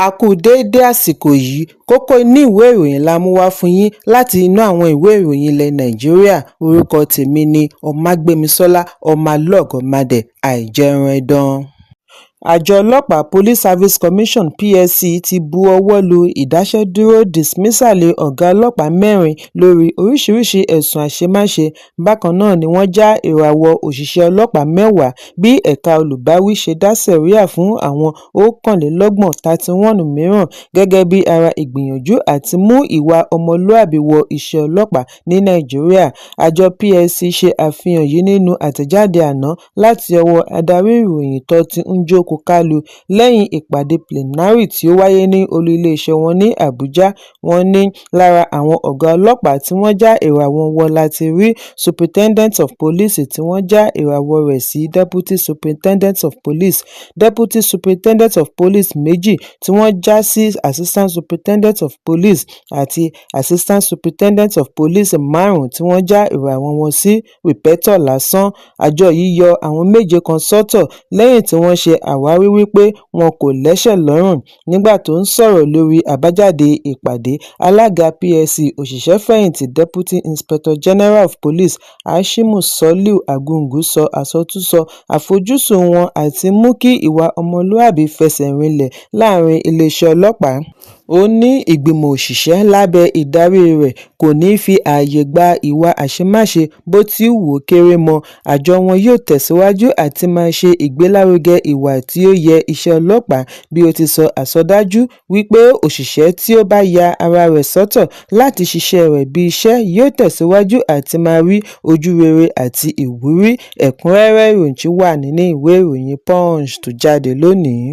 A kú déédé àsìkò yìí, kókó inú ìwé ìròyìn la mú wá fún yín láti inú àwọn ìwé ìròyìn ilẹ̀ Nàìjíríà. Orúkọ tèmi ni Ọmágbémisọ́lá Ọmọlọ́gọ̀mádẹ àìjẹran ẹdán. Àjọ ọlọ́pàá Police Service Commission (PSC) ti bu ọwọ́ lu ìdáṣẹ́dúró dismissal ọ̀gá ọlọ́pàá 4 lórí oríṣiríṣi ẹ̀sùn àṣemáṣe. Bákan náà ni wọ́n já ìràwọ̀ òṣìṣẹ́ ọlọ́pàá 10 bí ẹ̀ka olùbáwí ṣe dá sẹ̀ríà fún àwọn 31 mìíràn gẹ́gẹ́ bí ara ìgbìyànjú àti mú ìwà ọmọlúàbí wọ iṣẹ́ ọlọ́pàá ní Nàìjíríà. Àjọ PSC ṣe àfihàn yìí nínú àtẹ̀jáde àná láti ọwọ́ adarí ìròyìn Tọ́tí Njoku Kalu lẹ́yìn ìpàdé plenary tí ó wáyé ní olú iléeṣẹ́ wọn ní Àbújá. Wọ́n ní lára àwọn ọ̀gá ọlọ́pàá tí wọ́n já ìràwọ̀ wọn láti rí Superintendent of Police tí wọ́n já ìràwọ̀ rẹ̀ sí Deputy Superintendent of Police, Deputy Superintendent of Police 2 tí wọ́n já sí Assistant Superintendent of Police àti Assistant Superintendent of Police 5 tí wọ́n já ìràwọ̀ wọn sí Rìpẹ́tọ̀ lásán. Àjọ yìí yọ àwọn 7 kan sọ́tọ̀ lẹ́yìn tí wọ́n ṣe àwárí wípé wọn kò lẹ́sẹ̀ lọ́rùn. Nígbà tó ń sọ̀rọ̀ lórí àbájáde ìpàdé, alága PSC òṣìṣẹ́-fẹ̀yìntì Deputy Inspector General of Police Hashimu Soliu Argungu sọ àsọtúnsọ àfojúsùn wọn àti mú kí ìwà ọmọlúàbí fẹsẹ̀ rinlẹ̀ láàrin iléeṣẹ́ ọlọ́pàá. Ó ní ìgbìmọ̀ òṣìṣẹ́ lábẹ́ ìdarí rẹ̀ kò ní fi ààyè gba ìwà àṣemáṣe bó ti wù ó kéré mọ́. Àjọ wọn yóò tẹ̀síwájú àti máa ṣe ìgbélárugẹ ìwà tí ó yẹ iṣẹ́ ọlọ́pàá, bí ó ti sọ àsọdájú wípé òṣìṣẹ́ tí ó bá ya ara rẹ̀ sọ́tọ̀ láti ṣiṣẹ́ rẹ̀ bí iṣẹ́ yóò tẹ̀síwájú àti máa rí ojú rere àti ìwúrí. Ẹ̀kúnrẹ́rẹ́ ìròyìn wà nínú ìwé ìròyìn Punch tó jáde lónìí.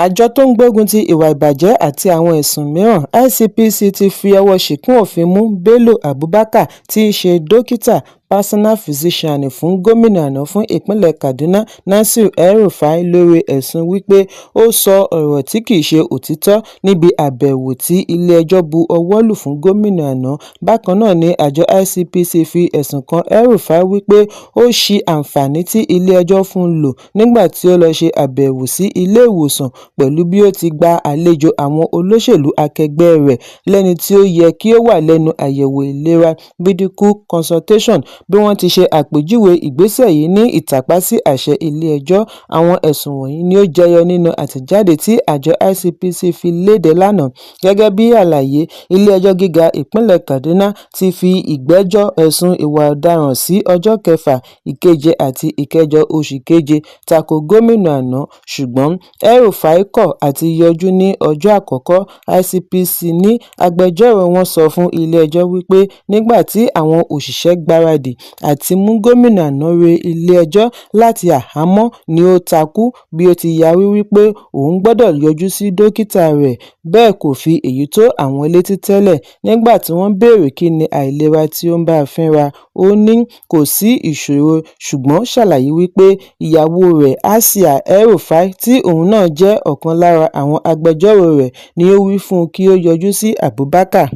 Àjọ tó ń gbógun ti ìwà ìbàjẹ́ àti àwọn ẹ̀sùn mìíràn ICPC ti fi ọwọ́ ṣìkún òfin mú Bello Abubakar tí í ṣe dókítà personal physician fún gómìnà àná fún ìpínlẹ̀ Kaduna Nasir El-Rufai lórí ẹ̀sùn wípé ó sọ ọ̀rọ̀ tí kìí ṣe òtítọ́ níbi àbẹ̀wò tí ilé-ẹjọ́ bu ọwọ́ lù fún gómìnà àná. Bákan náà ni àjọ ICPC fi ẹ̀sùn kan El-Rufai wípé ó ṣi àǹfààní tí ilé-ẹjọ́ fún un lò nígbà tí ó lọ ṣe àbẹ̀wò sí ilé ìwòsàn pẹ̀lú bí ó ti gba àlejò àwọn olóṣèlú akẹgbẹ́ rẹ̀ lẹ́ni tí ó yẹ kí ó wà lẹ́nu àyẹ̀wò ìlera medical consultation. Bí wọ́n ti ṣe àpèjúwe ìgbésẹ̀ yìí ní ìtàpá sí àṣẹ ilé-ẹjọ́. Àwọn ẹ̀sùn wọ̀nyí ni ó jẹyọ nínú àtẹ̀jáde tí àjọ ICPC fi léde lánàá. Gẹ́gẹ́ bí àlàyé, ilé-ẹjọ́ gíga ìpínlẹ̀ Kaduna ti fi ìgbẹ́jọ́ ẹ̀sùn ìwà ọ̀daràn sí ọjọ́ 6, 7 àti 8 oṣù keje tako gómìnà àná, ṣùgbọ́n El-Rufai kọ̀ àti yọjú ní ọjọ́ àkọ́kọ́. ICPC ní agbẹjọ́rò wọn sọ fún ilé-ẹjọ́ wípé nígbà tí àwọn òṣìṣẹ́ gbáradì àti mú gómìnà àná re ilé-ẹjọ́ láti àhámọ́ ni ó takú bí ó ti yarí wípé òun gbọ́dọ̀ yọjú sí dókítà rẹ̀. Bẹ́ẹ̀ kò fi èyí tó àwọn létí tẹ́lẹ̀. Nígbà tí wọ́n béèrè kí ni àìlera tí ó ń bá a fínra, ó ní kò sí ìṣòro, ṣùgbọ́n ṣàlàyé wípé ìyàwó rẹ̀ Asia El-Rufai tí òun náà jẹ́ ọ̀kan lára àwọn agbẹjọ́rò rẹ̀ ni ó wí fún un kí ó yọjú sí Abubakar.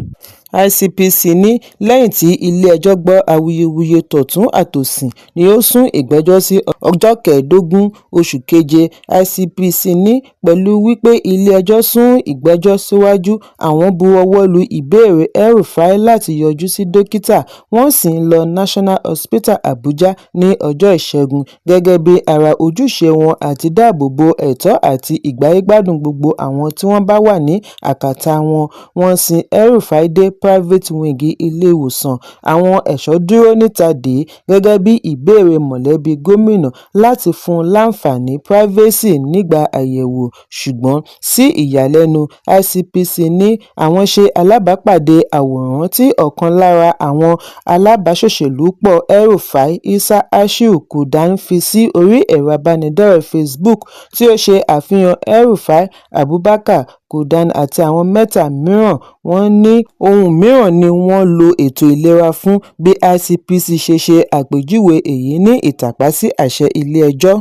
ICPC ní lẹ́yìn tí ilé-ẹjọ́ gbọ́ awuyewuye tọ̀tún àtòsì ni ó sún ìgbẹ́jọ́ sí ọjọ́ 15 oṣù keje. ICPC ní pẹ̀lú wípé ilé-ẹjọ́ sún ìgbẹ́jọ́ síwájú, àwọn bu ọwọ́ lu ìbéèrè El-Rufai láti yọjú sí dókítà. Wọ́n sì ń lọ National Hospital Abuja ní ọjọ́ Ìṣẹ́gun gẹ́gẹ́ bí ara ojúṣe wọn àti dáàbò bo ẹ̀tọ́ àti ìgbáyégbádùn gbogbo àwọn tí wọ́n bá wà ní àkàtà wọn. Wọ́n sin El-Rufai dé private wing ilé ìwòsàn. Àwọn ẹ̀ṣọ́ dúró níta dè gẹ́gẹ́ bí ìbéèrè mọ̀lẹ́bí gómìnà láti fún un láǹfààní privacy nígbà àyẹ̀wò, ṣùgbọ́n sí ìyàlẹ́nu ICPC ní àwọn ṣe alábàápàdé àwòrán tí ọ̀kan lára àwọn alábàáṣòṣèlúpọ̀ El-Rufai, Issa Ashiru Kudan fi sí orí ẹ̀rọ abánidọ́rẹ̀ẹ́ Facebook tí ó ṣe àfihàn El-Rufai, Abubakar, Kudan àti àwọn 3 mìíràn. Wọ́n ní ohun mìíràn ni wọ́n lo ètò ìlera fún, bí ICPC ṣe àpèjúwe èyí ní ìtàpá sí àṣẹ ilé-ẹjọ́.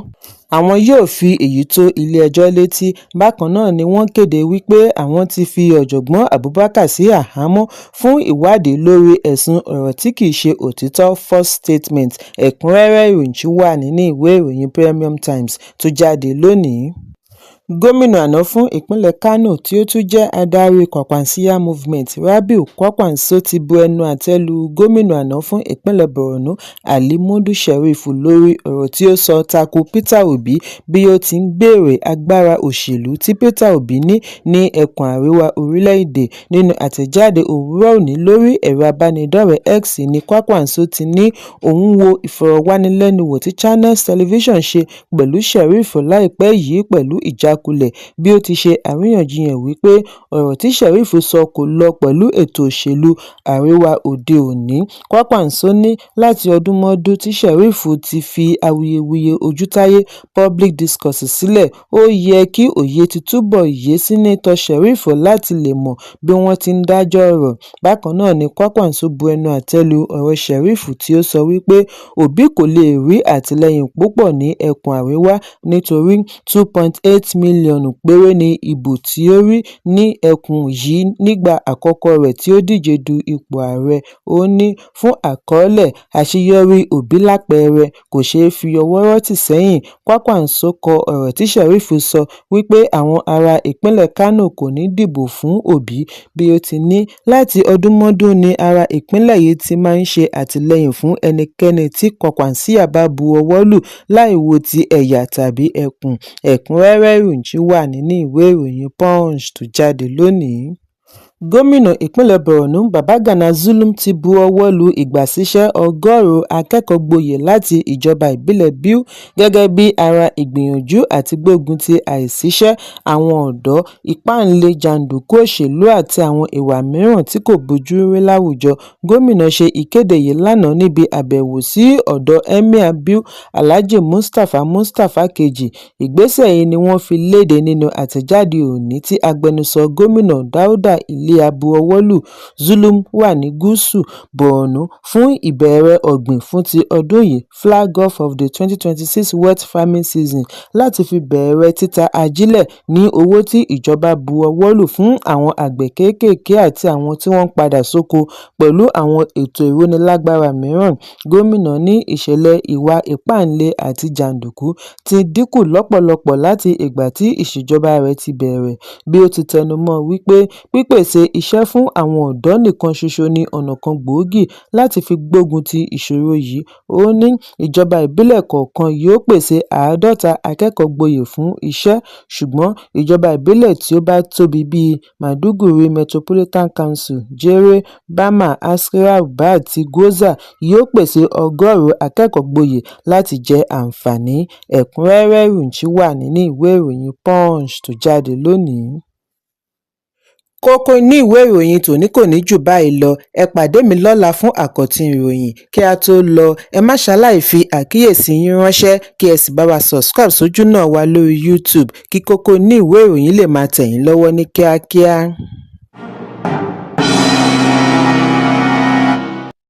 Àwọn yóò fi èyí tó ilé-ẹjọ́ létí. Bákan náà ni wọ́n kéde wípé àwọn ti fi ọ̀jọ̀gbọ́n Abubakar sí àhámọ́ fún ìwádìí lórí ẹ̀sùn ọ̀rọ̀ tí kìí ṣe òtítọ́ false statement. Ẹ̀kúnrẹ́rẹ́ ìròyìn wà nínú ìwé ìròyìn Premium Times tó jáde lónìí. Gómìnà àná fún ìpínlẹ̀ Kano tí ó tún jẹ́ adarí Kwankwansiya Movement Rabiu Kwankwaso ti bu ẹnu àtẹ́ lu gómìnà àná fún ìpínlẹ̀ Borno Ali Modu Sheriff lórí ọ̀rọ̀ tí ó sọ tako Peter Obi bí ó ti ń béèrè agbára òṣèlú tí Peter Obi ní ẹkùn àríwá orílẹ̀-èdè. Nínú àtẹ̀jáde òwúrọ̀ òní lórí ẹ̀rọ abánidọ́rẹ̀ẹ́ X ni Kwankwaso ti ní òun wo ìfọ̀rọ̀wánilẹ́nuwò tí Channels Television ṣe pẹ̀lú Sheriff láìpẹ́ yìí pẹ̀lú ìjákulẹ̀ bí ó ti ṣe àríyànjiyàn wípé ọ̀rọ̀ tí Sheriff sọ kò lọ pẹ̀lú ètò òṣèlú àríwá òde òní. Kwankwaso ní láti ọdúnmọ́dún tí Sheriff ti fi awuyewuye ojútáyé public discourse sílẹ̀, ó yẹ kí òye ti túbọ̀ yé Sínátọ̀ Sheriff láti lè mọ bí wọ́n ti ń dájọ́ ọ̀rọ̀. Bákan náà ni Kwankwaso bu ẹnu àtẹ́ lu ọ̀rọ̀ Sheriff tí ó sọ wípé Obi kò lè rí àtìlẹ́yìn púpọ̀ ní ẹkùn àríwá nítorí 2.8 mílíọ̀nù péré ni ìbò tí ó rí ní ẹkùn yìí nígbà àkọ́kọ́ rẹ̀ tí ó díje du ipò ààrẹ. Ó ní fún àkọọ́lẹ̀, àṣeyọrí Obi lápẹẹrẹ kò ṣeé fi ọwọ́ rọ́ tì sẹ́yìn. Kwankwaso kọ ọ̀rọ̀ tí Sheriff sọ wípé àwọn ará ìpínlẹ̀ Kano kò ní dìbò fún Obi bí ó ti ní láti ọdúnmọ́dún ni ará ìpínlẹ̀ yìí ti máa ń ṣe àtìlẹ́yìn fún ẹnikẹ́ni tí Kwankwansiya bá bu ọwọ́ lù láì wo ti ẹ̀yà tàbí ẹkùn. Ẹ̀kúnrẹ́rẹ́ ìròyìn wà nínú ìwé ìròyìn Punch tó jáde lónìí. Gómìnà ìpínlẹ̀ Borno Babagana Zulum ti bu ọwọ́ lu ìgbàsíṣẹ́ 100 akẹ́kọ̀ọ́-gboyè láti ìjọba ìbílẹ̀ Biu gẹ́gẹ́ bí ara ìgbìyànjú àti gbógun ti àìsíṣẹ́ àwọn ọ̀dọ́, ìpáǹle jàǹdùkú òṣèlú àti àwọn ìwà mìíràn tí kò bójú rí láwùjọ. Gómìnà ṣe ìkéde yìí lánàá níbi àbẹ̀wò sí ọ̀dọ̀ Emir Biu Alhaji Mustapha Kejì. Ìgbésẹ̀ yìí ni wọ́n fi léde nínú àtẹ̀jáde òní tí agbẹnusọ gómìnà Dauda Iliya bu ọwọ́ lù. Zulum wà ní gúúsù Borno fún ìbẹ̀rẹ̀ ọ̀gbìn fún ti ọdún yìí flag off of the 2026 wet farming season láti fi bẹ̀rẹ̀ títa ajílẹ̀ ní owó tí ìjọba bu ọwọ́ lù fún àwọn àgbẹ̀ kéékèèké àti àwọn tí wọ́n ń padà sóko pẹ̀lú àwọn ètò ìrónilágbára mìíràn. Gómìnà ní ìṣẹ̀lẹ̀ ìwà ìpáǹle àti jàǹdùkú ti dínkù lọ́pọ̀lọpọ̀ láti ìgbà tí ìṣèjọba rẹ̀ ti bẹ̀rẹ̀, bí ó ti tẹnumọ́ wípé pípèsè iṣẹ́ fún àwọn ọ̀dọ́ nìkan ṣoṣo ni ọ̀nà kan gbòógì láti fi gbógun ti ìṣòro yìí. Ó ní ìjọba ìbílẹ̀ kọ̀ọ̀kan yóò pèsè 50 akẹ́kọ̀ọ́-gboyè fún iṣẹ́, ṣùgbọ́n ìjọba ìbílẹ̀ tí ó bá tóbi bíi Maiduguri Metropolitan Council, Jere, Bama, Askira Uba àti Gwoza yóò pèsè 100 akẹ́kọ̀ọ́-gboyè láti jẹ àǹfààní. Ẹ̀kúnrẹ́rẹ́ ìròyìn wà nínú ìwé ìròyìn Punch tó jáde lónìí. Kókó inú ìwé ìròyìn tòní kò ní jù báyìí lọ. Ẹ pàdé mi lọ́la fún àkọ́tún ìròyìn. Kí a tó lọ, ẹ má ṣaláì fi àkíyèsí yín ránṣẹ́ kí ẹ sì bá wa subscribe sójú náà wa lórí YouTube kí kókó inú ìwé ìròyìn lè máa tẹ̀ yín lọ́wọ́ ní kíákíá.